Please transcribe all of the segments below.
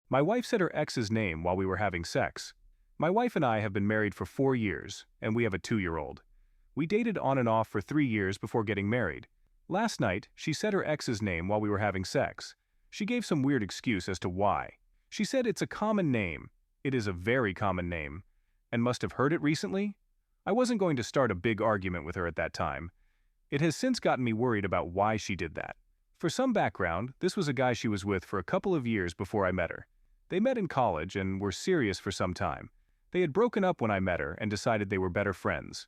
My wife said her ex's name while we were having sex. My wife and I have been married for 4 years, and we have a 2-year-old. We dated on and off for 3 years before getting married. Last night, she said her ex's name while we were having sex. She gave some weird excuse as to why. She said it's a common name. It is a very common name. And must have heard it recently? I wasn't going to start a big argument with her at that time. It has since gotten me worried about why she did that. For some background, this was a guy she was with for a couple of years before I met her. They met in college and were serious for some time. They had broken up when I met her and decided they were better friends.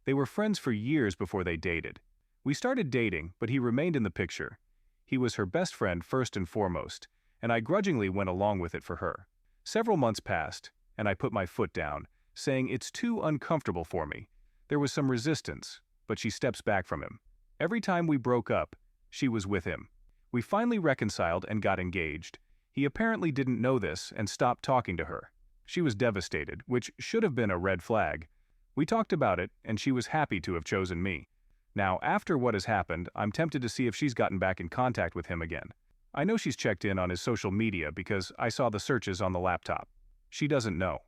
They were friends for years before they dated. We started dating, but he remained in the picture. He was her best friend first and foremost, and I grudgingly went along with it for her. Several months passed, and I put my foot down, saying it's too uncomfortable for me. There was some resistance, but she steps back from him. Every time we broke up, she was with him. We finally reconciled and got engaged. He apparently didn't know this and stopped talking to her. She was devastated, which should have been a red flag. We talked about it, and she was happy to have chosen me. Now, after what has happened, I'm tempted to see if she's gotten back in contact with him again. I know she's checked in on his social media because I saw the searches on the laptop. She doesn't know.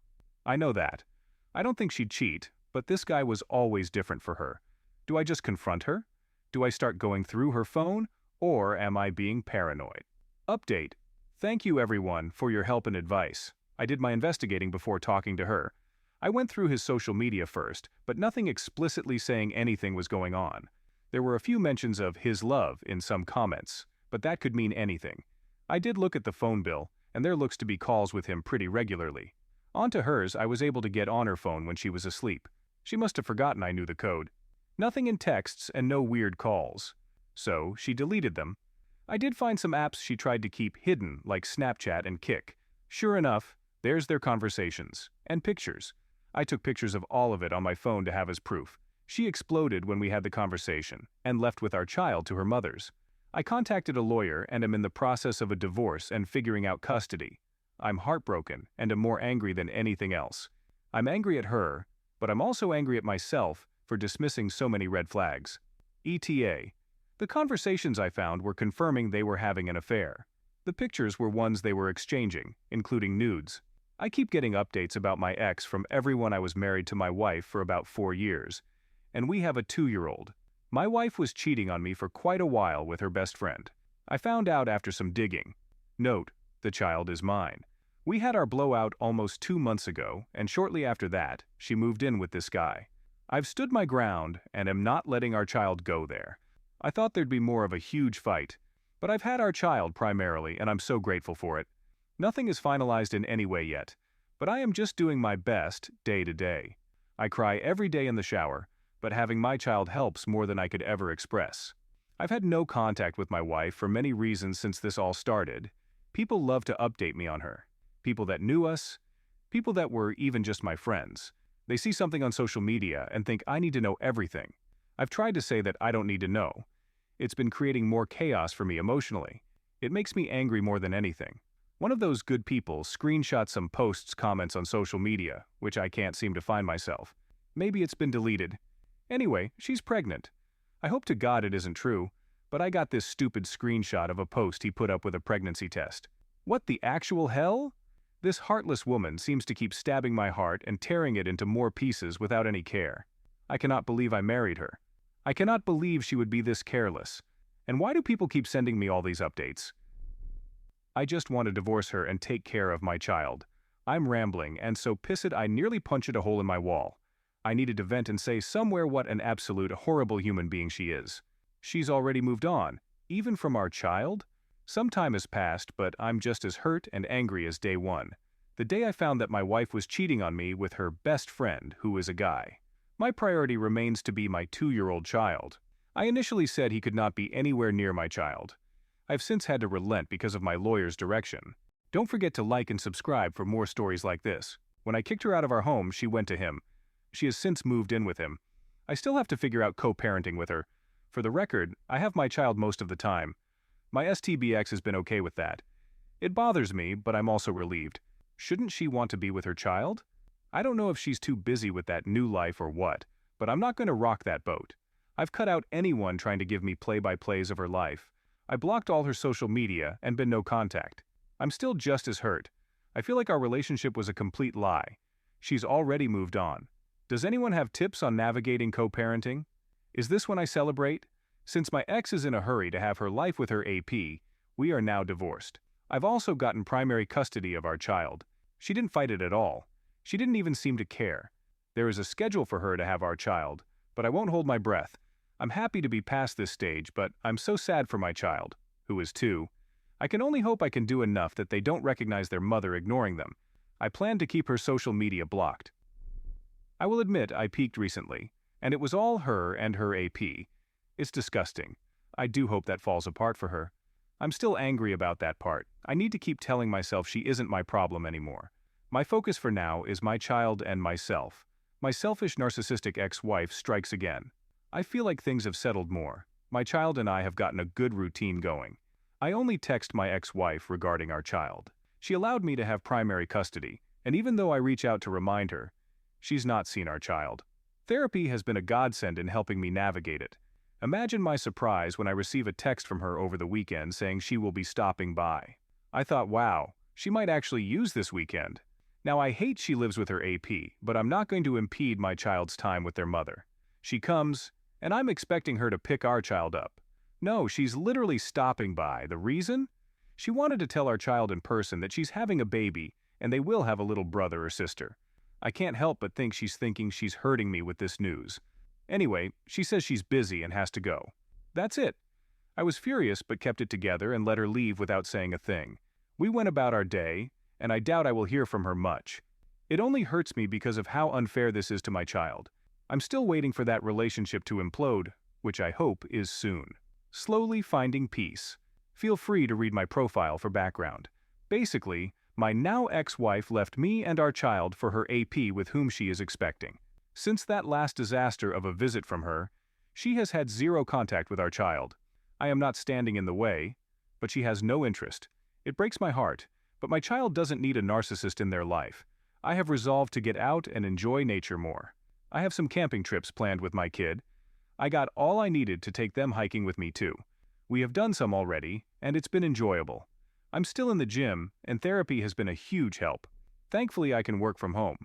I know that. I don't think she'd cheat, but this guy was always different for her. Do I just confront her? Do I start going through her phone? Or am I being paranoid? Update. Thank you everyone for your help and advice. I did my investigating before talking to her. I went through his social media first, but nothing explicitly saying anything was going on. There were a few mentions of his love in some comments, but that could mean anything. I did look at the phone bill, and there looks to be calls with him pretty regularly. Onto hers, I was able to get on her phone when she was asleep. She must have forgotten I knew the code. Nothing in texts and no weird calls. So, she deleted them. I did find some apps she tried to keep hidden, like Snapchat and Kik. Sure enough, there's their conversations. And pictures. I took pictures of all of it on my phone to have as proof. She exploded when we had the conversation, and left with our child to her mother's. I contacted a lawyer and am in the process of a divorce and figuring out custody. I'm heartbroken and am more angry than anything else. I'm angry at her, but I'm also angry at myself for dismissing so many red flags. ETA. The conversations I found were confirming they were having an affair. The pictures were ones they were exchanging, including nudes. I keep getting updates about my ex from everyone I was married to my wife for about 4 years, and we have a 2-year-old. My wife was cheating on me for quite a while with her best friend. I found out after some digging. Note, the child is mine. We had our blowout almost 2 months ago, and shortly after that, she moved in with this guy. I've stood my ground and am not letting our child go there. I thought there'd be more of a huge fight, but I've had our child primarily, and I'm so grateful for it. Nothing is finalized in any way yet, but I am just doing my best day to day. I cry every day in the shower, but having my child helps more than I could ever express. I've had no contact with my wife for many reasons since this all started. People love to update me on her. People that knew us, people that were even just my friends. They see something on social media and think I need to know everything. I've tried to say that I don't need to know. It's been creating more chaos for me emotionally. It makes me angry more than anything. One of those good people screenshot some posts' comments on social media, which I can't seem to find myself. Maybe it's been deleted. Anyway, she's pregnant. I hope to God it isn't true, but I got this stupid screenshot of a post he put up with a pregnancy test. What the actual hell? This heartless woman seems to keep stabbing my heart and tearing it into more pieces without any care. I cannot believe I married her. I cannot believe she would be this careless. And why do people keep sending me all these updates? I just want to divorce her and take care of my child. I'm rambling and so pissed I nearly punched a hole in my wall. I needed to vent and say somewhere what an absolute horrible human being she is. She's already moved on, even from our child? Some time has passed, but I'm just as hurt and angry as day one. The day I found that my wife was cheating on me with her best friend, who is a guy. My priority remains to be my 2-year-old child. I initially said he could not be anywhere near my child. I've since had to relent because of my lawyer's direction. Don't forget to like and subscribe for more stories like this. When I kicked her out of our home, she went to him. She has since moved in with him. I still have to figure out co-parenting with her. For the record, I have my child most of the time. My STBX has been okay with that. It bothers me, but I'm also relieved. Shouldn't she want to be with her child? I don't know if she's too busy with that new life or what, but I'm not going to rock that boat. I've cut out anyone trying to give me play-by-plays of her life. I blocked all her social media and been no contact. I'm still just as hurt, I feel like our relationship was a complete lie. She's already moved on. Does anyone have tips on navigating co-parenting? Is this when I celebrate? Since my ex is in a hurry to have her life with her AP, we are now divorced. I've also gotten primary custody of our child. She didn't fight it at all. She didn't even seem to care. There is a schedule for her to have our child, but I won't hold my breath. I'm happy to be past this stage, but I'm so sad for my child, who is 2. I can only hope I can do enough that they don't recognize their mother ignoring them. I plan to keep her social media blocked. I will admit I peaked recently, and it was all her and her AP. It's disgusting. I do hope that falls apart for her. I'm still angry about that part. I need to keep telling myself she isn't my problem anymore. My focus for now is my child and myself. My selfish narcissistic ex-wife strikes again. I feel like things have settled more. My child and I have gotten a good routine going. I only text my ex-wife regarding our child. She allowed me to have primary custody, and even though I reach out to remind her, she's not seen our child. Therapy has been a godsend in helping me navigate it. Imagine my surprise when I receive a text from her over the weekend saying she will be stopping by. I thought, wow, she might actually use this weekend. Now I hate she lives with her AP, but I'm not going to impede my child's time with their mother. She comes, and I'm expecting her to pick our child up. No, she's literally stopping by. The reason? She wanted to tell our child in person that she's having a baby, and they will have a little brother or sister. I can't help but think she's thinking she's hurting me with this news. Anyway, she says she's busy and has to go. That's it. I was furious but kept it together and let her leave without saying a thing. We went about our day, and I doubt I will hear from her much. It only hurts me because of how unfair this is to my child. I'm still waiting for that relationship to implode, which I hope is soon. Slowly finding peace. Feel free to read my profile for background. Basically, my now ex-wife left me and our child for her AP with whom she is expecting. Since that last disaster of a visit from her, she has had zero contact with our child. I am not standing in the way, but she has no interest. It breaks my heart, but my child doesn't need a narcissist in their life. I have resolved to get out and enjoy nature more. I have some camping trips planned with my kid. I got all I needed to take them hiking with me too. We have done some already, and it's been enjoyable. I'm still in the gym, and therapy has been a huge help. Thankfully, I can work from home.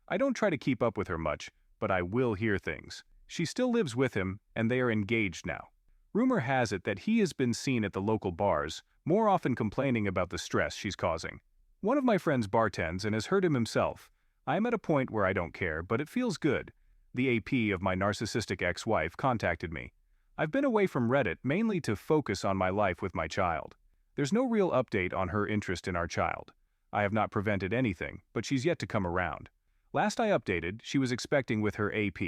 I don't try to keep up with her much, but I will hear things. She still lives with him, and they are engaged now. Rumor has it that he has been seen at the local bars, more often complaining about the stress she's causing. One of my friends bartends and has heard him himself. I am at a point where I don't care, but it feels good. The AP of my narcissistic ex-wife contacted me. I've been away from Reddit mainly to focus on my life with my child. There's no real update on her interest in our child. I have not prevented anything, but she's yet to come around. Last I updated, she was expecting with her AP.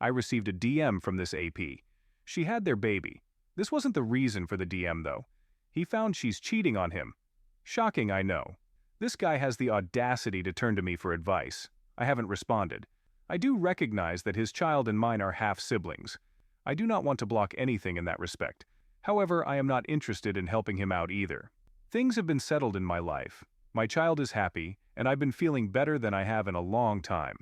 I received a DM from this AP. She had their baby. This wasn't the reason for the DM though. He found she's cheating on him. Shocking, I know. This guy has the audacity to turn to me for advice. I haven't responded. I do recognize that his child and mine are half-siblings. I do not want to block anything in that respect. However, I am not interested in helping him out either. Things have been settled in my life. My child is happy, and I've been feeling better than I have in a long time.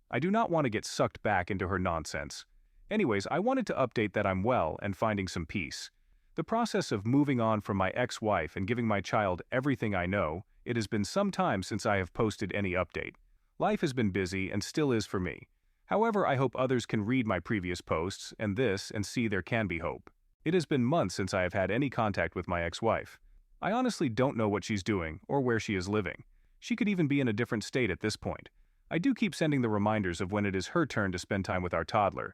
I do not want to get sucked back into her nonsense. Anyways, I wanted to update that I'm well and finding some peace. The process of moving on from my ex-wife and giving my child everything I know, it has been some time since I have posted any update. Life has been busy and still is for me. However, I hope others can read my previous posts and this and see there can be hope. It has been months since I have had any contact with my ex-wife. I honestly don't know what she's doing or where she is living. She could even be in a different state at this point. I do keep sending the reminders of when it is her turn to spend time with our toddler,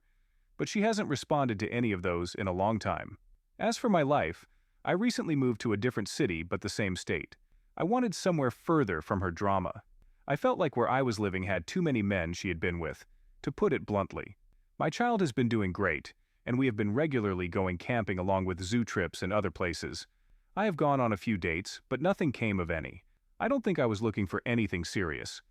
but she hasn't responded to any of those in a long time. As for my life, I recently moved to a different city but the same state. I wanted somewhere further from her drama. I felt like where I was living had too many men she had been with, to put it bluntly. My child has been doing great, and we have been regularly going camping along with zoo trips and other places. I have gone on a few dates, but nothing came of any. I don't think I was looking for anything serious,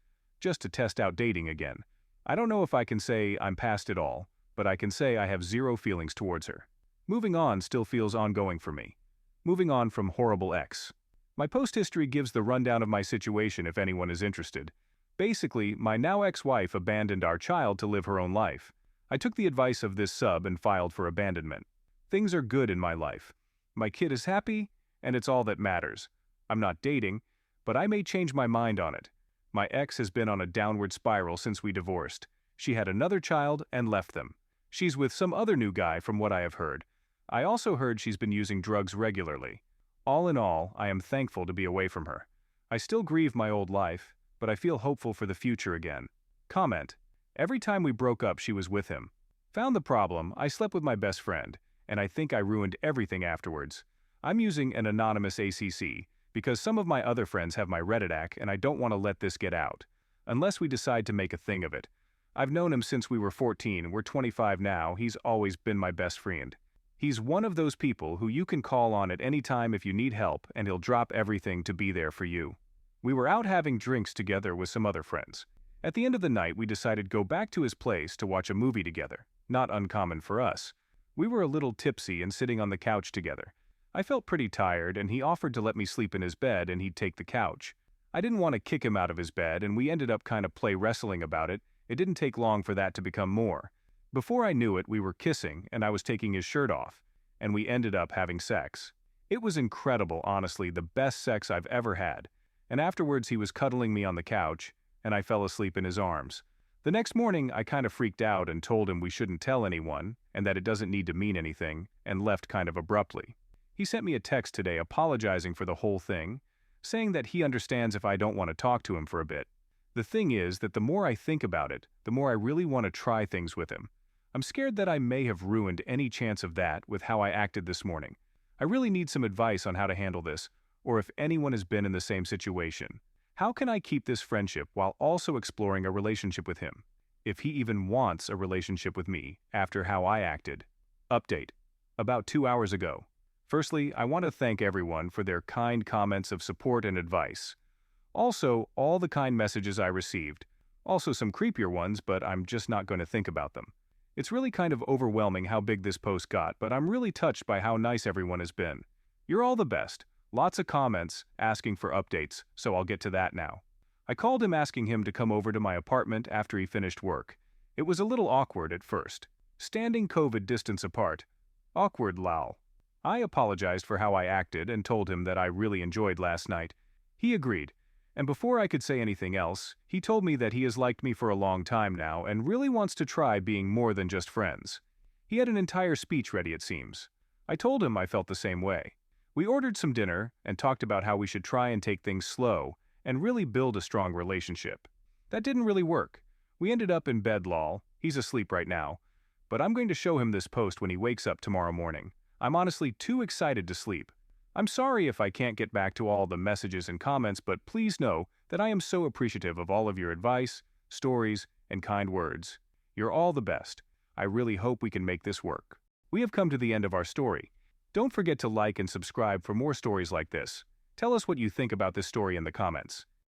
just to test out dating again. I don't know if I can say I'm past it all, but I can say I have zero feelings towards her. Moving on still feels ongoing for me. Moving on from horrible ex. My post history gives the rundown of my situation if anyone is interested. Basically, my now ex-wife abandoned our child to live her own life. I took the advice of this sub and filed for abandonment. Things are good in my life. My kid is happy, and it's all that matters. I'm not dating, but I may change my mind on it. My ex has been on a downward spiral since we divorced. She had another child and left them. She's with some other new guy from what I have heard. I also heard she's been using drugs regularly. All in all, I am thankful to be away from her. I still grieve my old life, but I feel hopeful for the future again. Comment. Every time we broke up, she was with him. Found the problem, I slept with my best friend, and I think I ruined everything afterwards. I'm using an anonymous ACC, because some of my other friends have my Reddit ac and I don't want to let this get out. Unless we decide to make a thing of it. I've known him since we were 14, we're 25 now, he's always been my best friend. He's one of those people who you can call on at any time if you need help and he'll drop everything to be there for you. We were out having drinks together with some other friends. At the end of the night we decided to go back to his place to watch a movie together, not uncommon for us. We were a little tipsy and sitting on the couch together. I felt pretty tired and he offered to let me sleep in his bed and he'd take the couch. I didn't want to kick him out of his bed and we ended up kind of play wrestling about it. It didn't take long for that to become more. Before I knew it, we were kissing and I was taking his shirt off, and we ended up having sex. It was incredible, honestly, the best sex I've ever had. And afterwards he was cuddling me on the couch, and I fell asleep in his arms. The next morning I kind of freaked out and told him we shouldn't tell anyone, and that it doesn't need to mean anything, and left kind of abruptly. He sent me a text today apologizing for the whole thing, saying that he understands if I don't want to talk to him for a bit. The thing is that the more I think about it, the more I really want to try things with him. I'm scared that I may have ruined any chance of that with how I acted this morning. I really need some advice on how to handle this, or if anyone has been in the same situation. How can I keep this friendship while also exploring a relationship with him? If he even wants a relationship with me after how I acted. Update. About 2 hours ago. Firstly, I want to thank everyone for their kind comments of support and advice. Also, all the kind messages I received. Also some creepier ones, but I'm just not going to think about them. It's really kind of overwhelming how big this post got, but I'm really touched by how nice everyone has been. You're all the best. Lots of comments asking for updates, so I'll get to that now. I called him asking him to come over to my apartment after he finished work. It was a little awkward at first. Standing COVID distance apart. Awkward lol. I apologized for how I acted and told him that I really enjoyed last night. He agreed. And before I could say anything else, he told me that he has liked me for a long time now and really wants to try being more than just friends. He had an entire speech ready, it seems. I told him I felt the same way. We ordered some dinner and talked about how we should try and take things slow and really build a strong relationship. That didn't really work. We ended up in bed lol. He's asleep right now. But I'm going to show him this post when he wakes up tomorrow morning. I'm honestly too excited to sleep. I'm sorry if I can't get back to all the messages and comments, but please know that I am so appreciative of all of your advice, stories, and kind words. You're all the best. I really hope we can make this work. We have come to the end of our story. Don't forget to like and subscribe for more stories like this. Tell us what you think about this story in the comments.